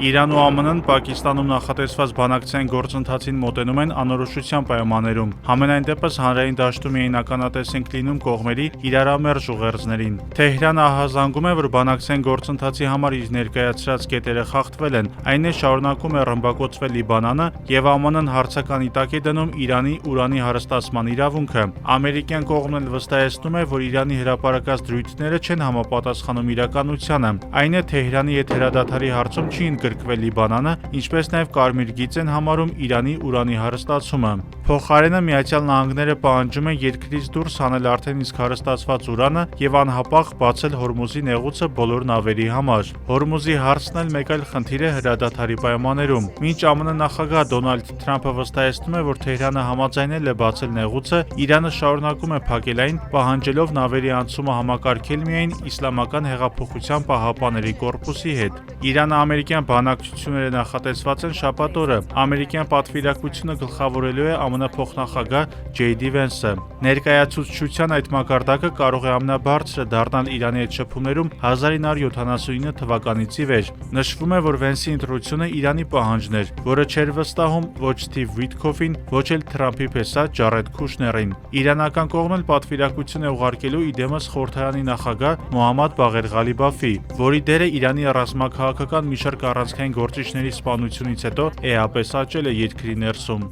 Իրան ու ԱՄՆ-ն Պակիստանում նախատեսված բանակցային գործընթացին մոտենում են անորոշության պայմաններում։ Համենայն դեպս հանրային դաշտում էին ականատես ենք լինում կողմերի իրարամերժ ուղերձներին։ Թեհրանը ահազանգում է, որ բանակցային գործընթացի համար իր ներկայացրած կետերը խախտվել են, այն է շարունակում է ռմբակոծվել Լիբանանը և ԱՄՆ-ն հարցականի տակ է դնում Իրանի ուրանի հարստացման իրավունքը։ Ամերիկյան կողմն էլ վստահեցնում է, որ Իրանի հրապարակած դրույթները չեն համապատասխանում իրականությանը։ Այն է Թեհրանի եթերադադարի հարցում չի ընդգրկվել Լիբանանը, ինչպես նաև կարմիր գիծ են համարում Իրանի ուրանի հարստացումը։ Փոխարենը ԱՄՆ-ը պահանջում է երկրից դուրս հանել արդեն իսկ հարստացված ուրանը և անհապաղ բացել Հորմուզի նեղուցը բոլոր նավերի համար։ Հորմուզի հարցն էլ մեկ այլ խնդիր է հրադադարի պայմաններում։ Մինչ ԱՄՆ նախագահ Դոնալդ Թրամփը վստահեցնում է, որ Թեհրանը համաձայնել է բացել նեղուցը, Իրանը շարունակում է փակել այն, պահանջելով նավերի անցումը համակարգել միայն Իսլամական հեղափոխության պահապանների կորպուսի հետ։ Իրано-ամերիկյան բանակցությունները նախատեսված են շաբաթ օրը։ Ամերիկյան պատվիրակությունը գլխավորելու է ԱՄՆ փոխնախագահ Ջեյ Դի Վենսը։ Ներկայացուցչության այդ մակարդակը կարող է ամենաբարձրը դառնալ Իրանի հետ շփումներում 1979 թվականից ի վեր։ Նշվում է, որ Վենսի ընտրությունը Իրանի պահանջն էր, որը չէր վստահում ոչ Սթիվ Վիթքոֆին, ոչ էլ Թրամփի փեսա Ջարեդ Քուշներին։ Իրանական կողմն էլ պատվիրակություն է ուղարկելու իդեմս խորհրդարանի նախագահ Մոհամմադ Բաղեր Ղալիբաֆի, որի դերը Իրանի ռազմաքաղաքական մի շարք առանցքային գործիչների սպանությունից հետո էապես աճել է երկրի ներսում։